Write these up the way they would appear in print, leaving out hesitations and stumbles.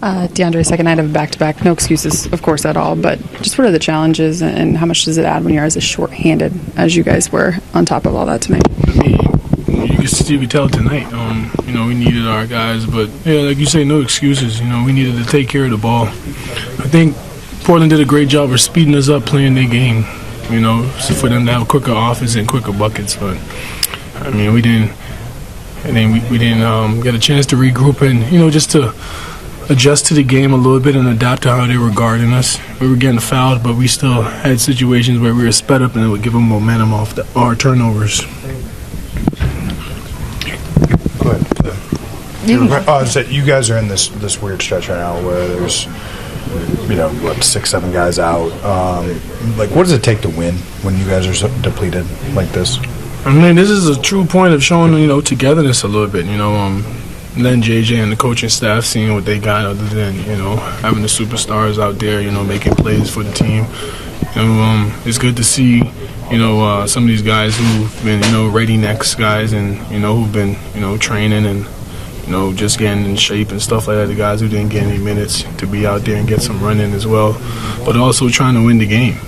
DeAndre, second night of a back-to-back. No excuses, of course, at all. But just what are the challenges and how much does it add when you're as short-handed as you guys were on top of all that tonight? I mean, you could tell tonight. We needed our guys, but yeah, like you say, no excuses. We needed to take care of the ball. I think Portland did a great job of speeding us up, playing their game. So for them to have quicker offense and quicker buckets, but I mean, we didn't get a chance to regroup and just to adjust to the game a little bit and adapt to how they were guarding us. We were getting fouled, but we still had situations where we were sped up and it would give them momentum off our turnovers. Go ahead. You guys are in this weird stretch right now where there's 6-7 guys out. What does it take to win when you guys are so depleted like this? I mean, this is a true point of showing togetherness a little bit. Then JJ and the coaching staff seeing what they got, other than having the superstars out there making plays for the team. It's good to see some of these guys who've been ready next guys and who've been training and just getting in shape and stuff like that. The guys who didn't get any minutes to be out there and get some running as well, but also trying to win the game.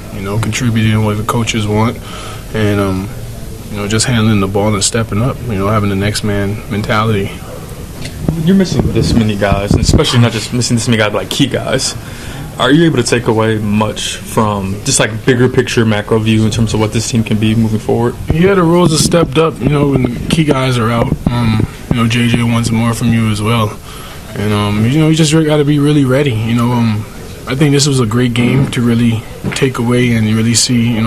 Contributing what the coaches want and just handling the ball and stepping up. Having the next man mentality. You're missing this many guys, and especially not just missing this many guys, but like key guys. Are you able to take away much from just like bigger picture macro view in terms of what this team can be moving forward? Yeah, the roles have stepped up. When the key guys are out. JJ wants more from you as well, and you just got to be really ready. I think this was a great game to really take away and really see.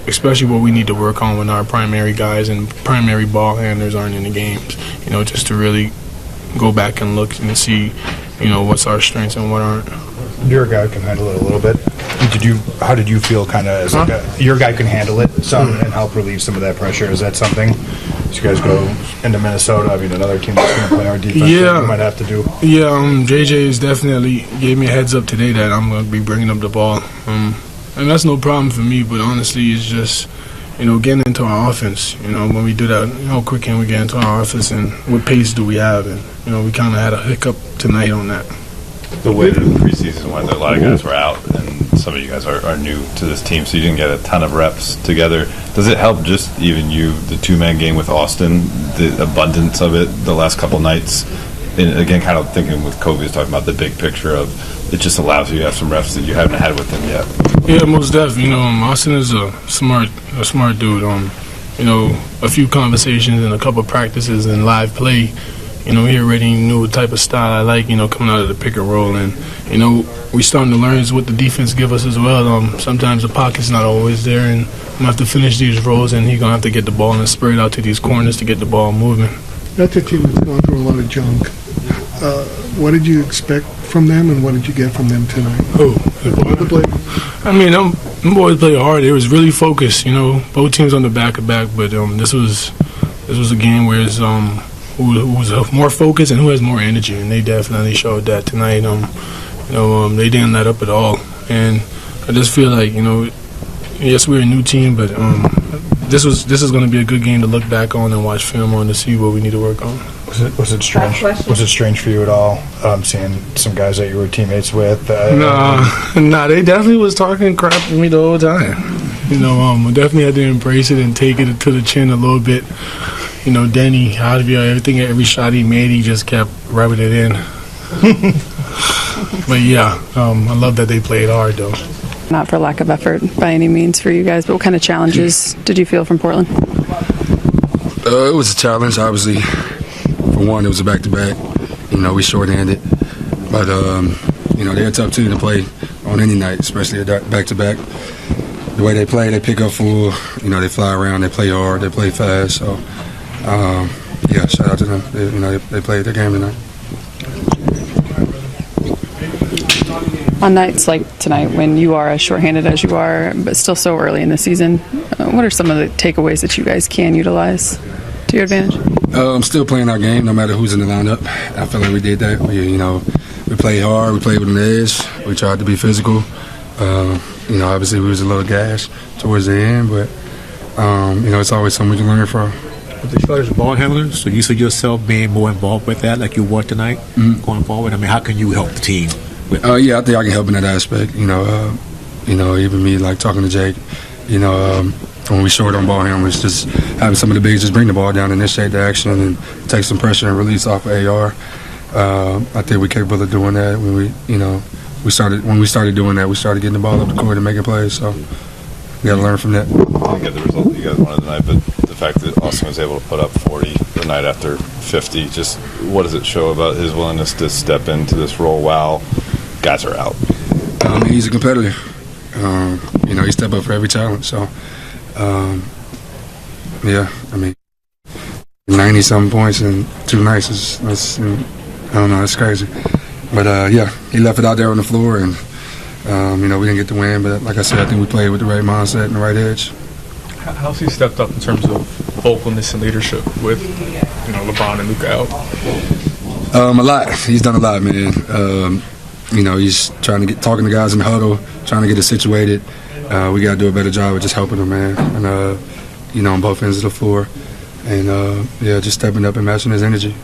Especially what we need to work on when our primary guys and primary ball handlers aren't in the games. Just to really go back and look and see, what's our strengths and what aren't. Your guy can handle it a little bit. How did you feel kind of as your guy can handle it some and help relieve some of that pressure? Is that something as you guys go into Minnesota? I mean, another team that's going to play our defense that you might have to do. Yeah, JJ has definitely gave me a heads up today that I'm going to be bringing up the ball. And that's no problem for me, but honestly, it's just, getting into our offense. When we do that, how quick can we get into our offense and what pace do we have? And, we kind of had a hiccup tonight on that. The way that the preseason went, a lot of guys were out, and some of you guys are new to this team, so you didn't get a ton of reps together. Does it help just even the two-man game with Austin, the abundance of it the last couple nights? And again, kind of thinking with Kobe was talking about the big picture of it just allows you to have some reps that you haven't had with him yet. Yeah, most definitely. Austin is a smart dude. A few conversations and a couple practices and live play. He already knew what type of style I like. Coming out of the pick and roll, and we starting to learn what the defense give us as well. Sometimes the pocket's not always there, and I'm gonna have to finish these roles, and he's gonna have to get the ball and spread out to these corners to get the ball moving. That's a team that's gone through a lot of junk. What did you expect from them, and what did you get from them tonight? The play. I mean, them boys play hard. It was really focused. Both teams on the back-to-back, but this was a game where it's who was more focused and who has more energy, and they definitely showed that tonight. They didn't let up at all, and I just feel like yes, we're a new team, but this is going to be a good game to look back on and watch film on to see what we need to work on. Was it strange? Was it strange for you at all seeing some guys that you were teammates with? Nah, they definitely was talking crap to me the whole time. I definitely had to embrace it and take it to the chin a little bit. Denny, every shot he made, he just kept rubbing it in. But yeah, I love that they played hard though. Not for lack of effort by any means for you guys, but what kind of challenges did you feel from Portland? It was a challenge, obviously. For one, it was a back-to-back. We short-handed. But, they're a tough team to play on any night, especially a back-to-back. The way they play, they pick up full. They fly around, they play hard, they play fast. So, shout out to them. They played their game tonight. On nights like tonight, when you are as shorthanded as you are, but still so early in the season, what are some of the takeaways that you guys can utilize to your advantage? Still playing our game, no matter who's in the lineup. I feel like we did that. We played hard. We played with an edge. We tried to be physical. Obviously we was a little gashed towards the end, but it's always something we can learn from. With the shortage of ball handlers, so you see yourself being more involved with that, like you were tonight, going forward. I mean, how can you help the team? Yeah, I think I can help in that aspect. Even me like talking to Jake. When we short on ball handlers, just having some of the bigs just bring the ball down, initiate the action, and take some pressure and release off of AR. I think we're capable of doing that. When we started doing that, we started getting the ball up the court and making plays. So we got to learn from that. I didn't get the result that you guys wanted tonight, but the fact that Austin was able to put up 40 the night after 50, just what does it show about his willingness to step into this role while guys are out? He's a competitor. He stepped up for every challenge. So, 90-something points in 2 nights that's I don't know, that's crazy. But, he left it out there on the floor, and, we didn't get the win. But like I said, I think we played with the right mindset and the right edge. How's he stepped up in terms of vocalness and leadership with, LeBron and Luka out? A lot. He's done a lot, man. He's trying to talking to guys in the huddle, trying to get us situated. We got to do a better job of just helping him, man. And, on both ends of the floor. And, just stepping up and matching his energy.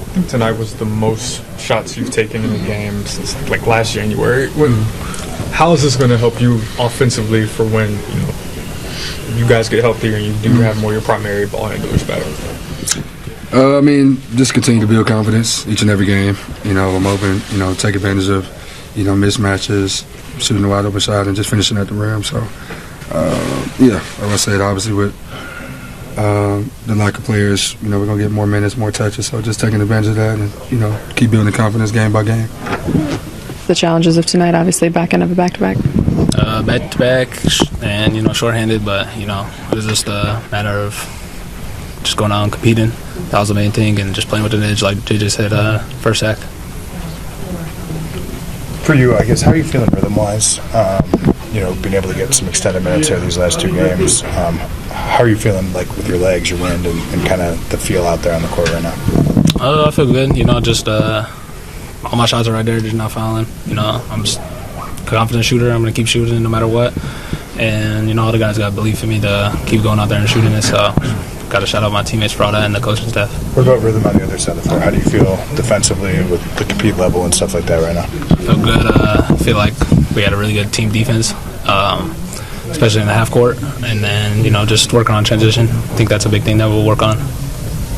I think tonight was the most shots you've taken in a game since like last January. How is this going to help you offensively for when you guys get healthier and you do have more of your primary ball handlers back? Just continue to build confidence each and every game. I'm open. Take advantage of mismatches, shooting the wide open shot, and just finishing at the rim. So, like I said, obviously with the lack of players, we're going to get more minutes, more touches. So just taking advantage of that and, keep building confidence game by game. The challenges of tonight, obviously, back end of a back-to-back. Back-to-back and, shorthanded, but, it was just a matter of just going out and competing. That was the main thing, and just playing with an edge, like JJ said, first act. For you, I guess, how are you feeling rhythm-wise? Being able to get some extended minutes here these last 2 games. How are you feeling, like, with your legs, your wind, and kind of the feel out there on the court right now? I feel good. Just all my shots are right there, just not fouling. I'm just a confident shooter. I'm going to keep shooting no matter what. And, all the guys got belief in me to keep going out there and shooting it. So, got to shout out my teammates for all that and the coaching staff. What about rhythm on the other side of the floor? How do you feel defensively with the compete level and stuff like that right now? I feel good. I feel like we had a really good team defense, especially in the half court. And then, just working on transition. I think that's a big thing that we'll work on.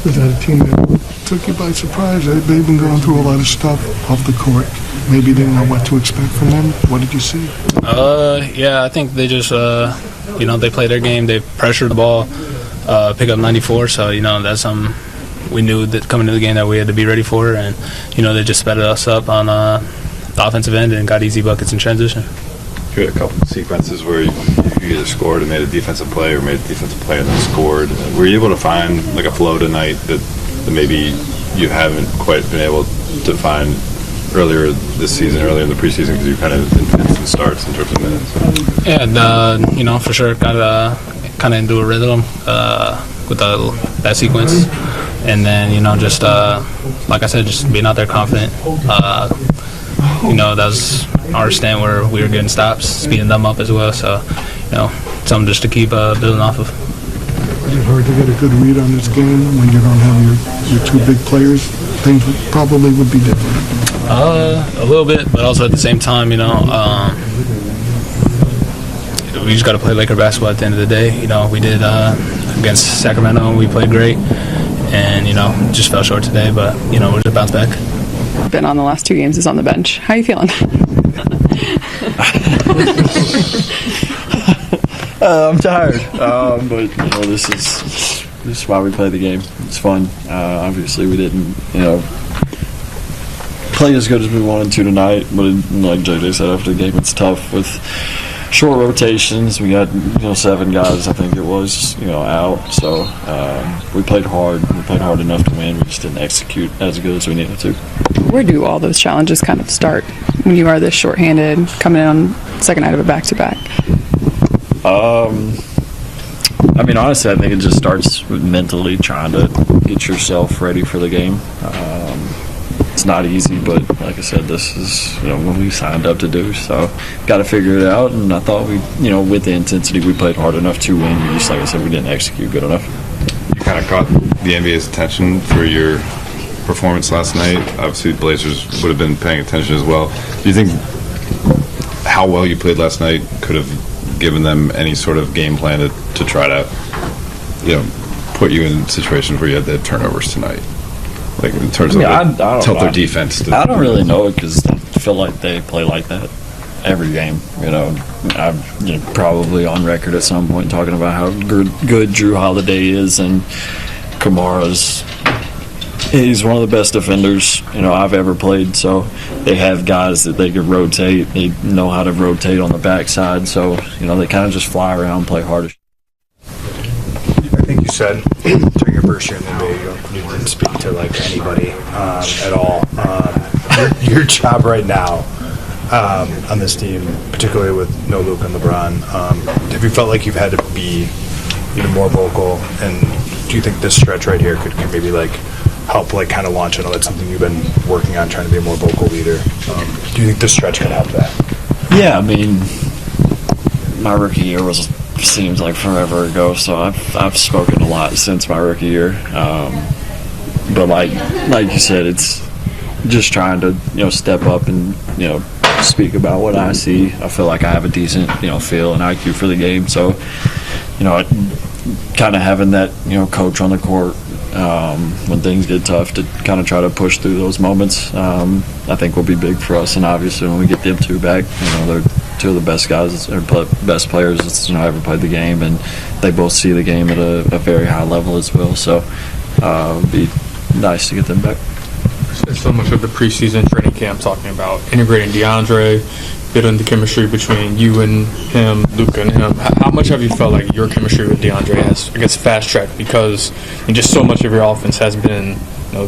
Was that a team that took you by surprise? They've been going through a lot of stuff off the court. Maybe you didn't know what to expect from them. What did you see? I think they just, they play their game. They pressured the ball, pick up 94. So, that's something we knew that coming into the game that we had to be ready for. And, they just sped us up on the offensive end and got easy buckets in transition. You had a couple of sequences where you either scored and made a defensive play or made a defensive play and then scored. Were you able to find like a flow tonight that maybe you haven't quite been able to find earlier this season, earlier in the preseason, because you kind of in fits and starts in terms of minutes? Yeah, for sure. Got kind of into a rhythm with that sequence. And then, just like I said, just being out there confident. That was our stand where we were getting stops, speeding them up as well. So, something just to keep building off of. Is it hard to get a good read on this game when you don't have your 2 big players? Things probably would be different. A little bit, but also at the same time, we just got to play Laker basketball at the end of the day. We did against Sacramento, and we played great. And, just fell short today, but, we're just bounce back. Been on the last 2 games, is on the bench. How are you feeling? I'm tired, but this is why we play the game. It's fun. Obviously, we didn't play as good as we wanted to tonight, but like JJ said after the game, it's tough with short rotations. We got 7 guys, I think it was, out. So we played hard. We played hard enough to win. We just didn't execute as good as we needed to. Where do all those challenges kind of start when you are this shorthanded, coming in on second night of a back-to-back? Honestly, I think it just starts with mentally trying to get yourself ready for the game. it's not easy, but like I said, this is what we signed up to do. So got to figure it out. And I thought we, with the intensity, we played hard enough to win. Just like I said, we didn't execute good enough. You kind of caught the NBA's attention for your performance last night. Obviously, the Blazers would have been paying attention as well. Do you think how well you played last night could have given them any sort of game plan to try to, put you in situations where you had the turnovers tonight? Like in terms of help their defense. I don't really know it because I feel like they play like that every game. I'm probably on record at some point talking about how good Drew Holiday is, and he's one of the best defenders I've ever played. So they have guys that they can rotate. They know how to rotate on the backside. So they kind of just fly around, play hard. I think you said during your first year in the NBA, you didn't speak to anybody at all. Your job right now on this team, particularly with no Luke and LeBron, have you felt like you've had to be even more vocal? And do you think this stretch right here could maybe help kind of launch? I know that's something you've been working on, trying to be a more vocal leader. Do you think this stretch can help that? Yeah, I mean, my rookie year seems like forever ago, so I've spoken a lot since my rookie year. But like you said, it's just trying to step up and speak about what I see. I feel like I have a decent feel and IQ for the game, so kind of having that coach on the court when things get tough to kind of try to push through those moments, I think will be big for us. And obviously when we get them two back, they're two of the best guys or best players that's ever played the game, and they both see the game at a very high level as well. So it'd be nice to get them back. So much of the preseason training camp talking about integrating DeAndre, building the chemistry between you and him, Luka and him. How much have you felt like your chemistry with DeAndre has, I guess, fast-tracked because just so much of your offense has been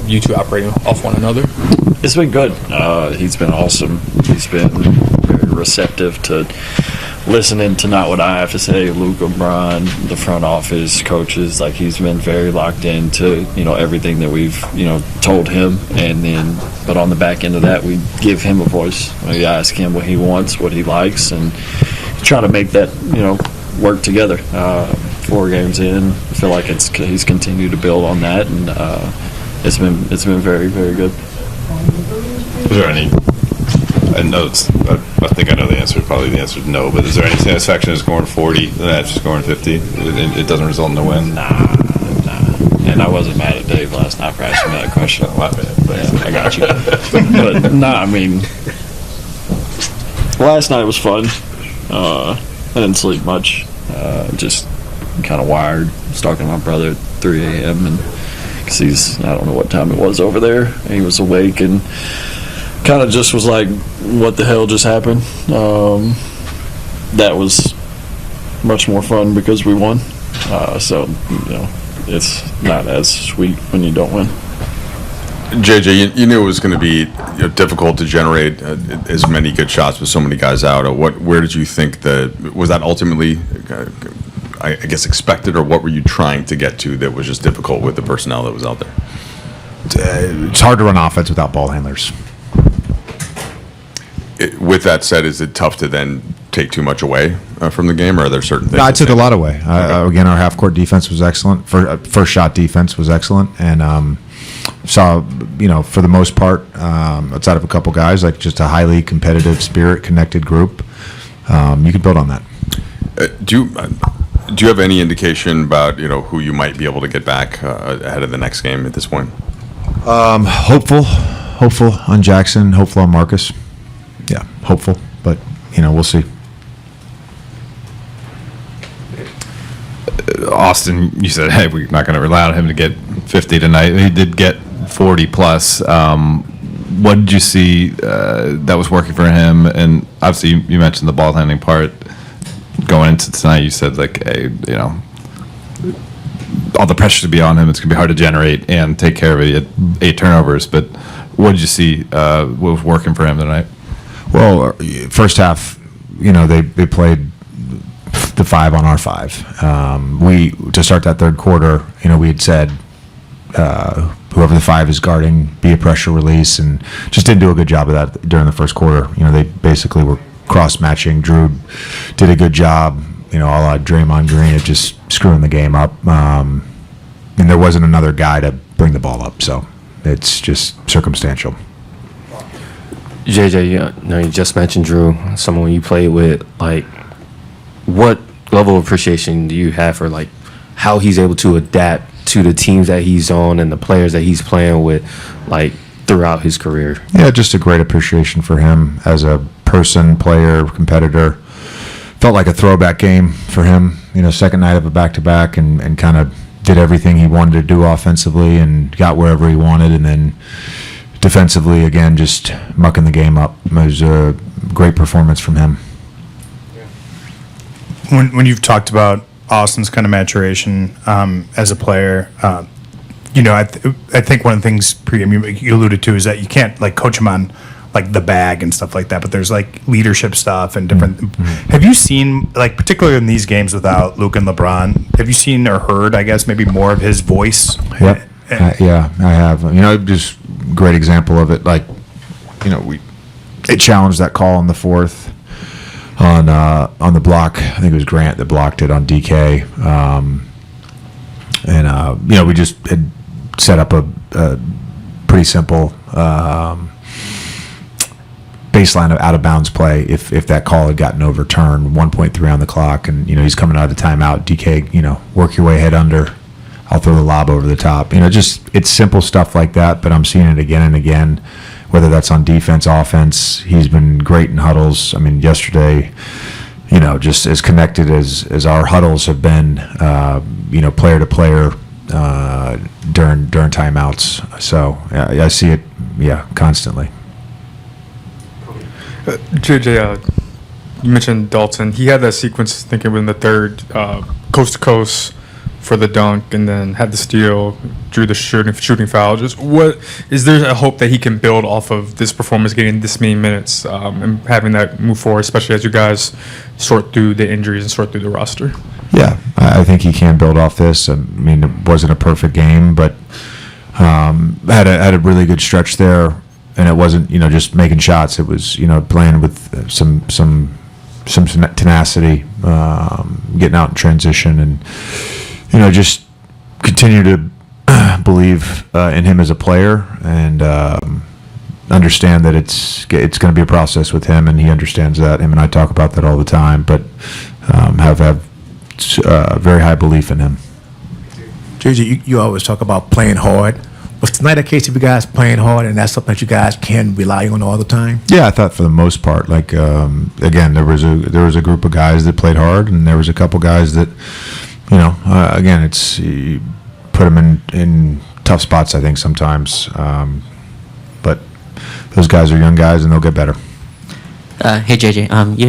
you two operating off one another? It's been good. He's been awesome. He's been very receptive to listening to not what I have to say. Luke, Brian, the front office, coaches, he's been very locked into everything that we've told him, and then but on the back end of that, we give him a voice. We ask him what he wants, what he likes, and try to make that work together. 4 games in, I feel like he's continued to build on that, and it's been very, very good. Is there any? I think I know the answer. Probably the answer is no. But is there any satisfaction in scoring 40 and not just scoring 50? It doesn't result in a win. Nah. And I wasn't mad at Dave last night for asking me that question. I got you. But I mean, last night was fun. I didn't sleep much. Just kind of wired. I was talking to my brother at 3 a.m. and because I don't know what time it was over there. And he was awake and kind of just was like, what the hell just happened? That was much more fun because we won. So, it's not as sweet when you don't win. JJ, you knew it was going to be difficult to generate as many good shots with so many guys out. Where did you think was that ultimately, I guess, expected, or what were you trying to get to that was just difficult with the personnel that was out there? It's hard to run offense without ball handlers. With that said, is it tough to then take too much away from the game, or are there certain things? No, I took a lot away. Again, our half-court defense was excellent. First shot defense was excellent, and saw, for the most part, outside of a couple guys, just a highly competitive, spirit-connected group. You could build on that. Do you have any indication about who you might be able to get back ahead of the next game at this point? Hopeful on Jackson. Hopeful on Marcus. Yeah, hopeful, but we'll see. Austin, you said, hey, we're not going to rely on him to get 50 tonight. He did get 40 plus. What did you see that was working for him? And obviously, you mentioned the ball handling part going into tonight. You said hey, all the pressure to be on him. It's going to be hard to generate and take care of it. He had 8 turnovers. But what did you see what was working for him tonight? Well, first half, they played the 5 on our 5. We to start that third quarter, we had said whoever the 5 is guarding be a pressure release, and just didn't do a good job of that during the first quarter. They basically were cross-matching. Drew did a good job, a la Draymond Green, at just screwing the game up. And there wasn't another guy to bring the ball up, so it's just circumstantial. JJ, you just mentioned Drew, someone you played with. Like, what level of appreciation do you have for, like, how he's able to adapt to the teams that he's on and the players that he's playing with, like, throughout his career? Yeah, just a great appreciation for him as a person, player, competitor. Felt like a throwback game for him, second night of a back-to-back, and kind of did everything he wanted to do offensively and got wherever he wanted, and then defensively, again, just mucking the game up. It was a great performance from him. When you've talked about Austin's kind of maturation as a player, I think one of the things you alluded to is that you can't like coach him on like the bag and stuff like that, but there's like leadership stuff and different. Mm-hmm. Have you seen, like, particularly in these games without Luke and LeBron, have you seen or heard, I guess, maybe more of his voice? Yep. Yeah, I have. Just great example of it. Like, it challenged that call in the fourth on the block. I think it was Grant that blocked it on DK. We just had set up a pretty simple baseline of out of bounds play if that call had gotten overturned. 1.3 on the clock, and he's coming out of the timeout. DK, work your way head under. I'll throw the lob over the top. Just it's simple stuff like that. But I'm seeing it again and again, whether that's on defense, offense. He's been great in huddles. I mean, yesterday, just as connected as our huddles have been, player to player during timeouts. So I see it, constantly. JJ, you mentioned Dalton. He had that sequence, I think it was in the third, coast to coast for the dunk, and then had the steal, drew the shooting foul. Just what is there a hope that he can build off of this performance, getting this many minutes, and having that move forward, especially as you guys sort through the injuries and sort through the roster? Yeah, I think he can build off this. I mean, it wasn't a perfect game, but had a really good stretch there. And it wasn't, just making shots. It was, playing with some tenacity, getting out in transition, and just continue to believe in him as a player, and understand that it's going to be a process with him, and he understands that. Him and I talk about that all the time, but have very high belief in him. JJ, you always talk about playing hard. Was tonight a case of you guys playing hard, and that's something that you guys can rely on all the time? Yeah, I thought for the most part, like again, there was a group of guys that played hard, and there was a couple guys that, again, it's you put them in tough spots, I think, sometimes. But those guys are young guys, and they'll get better. Hey JJ, you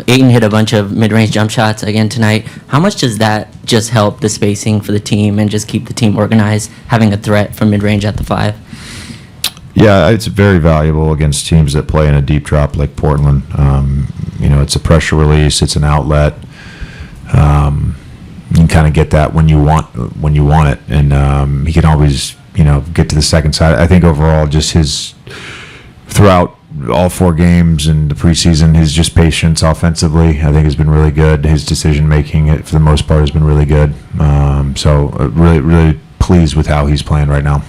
Ayton hit a bunch of mid-range jump shots again tonight. How much does that just help the spacing for the team and just keep the team organized, having a threat from mid-range at the 5? Yeah, it's very valuable against teams that play in a deep drop like Portland. It's a pressure release, it's an outlet. You can kind of get that when you want it, and he can always get to the second side. I think overall, just his throughout all 4 games in the preseason, his just patience offensively, I think, has been really good. His decision making, for the most part, has been really good. So really, really pleased with how he's playing right now.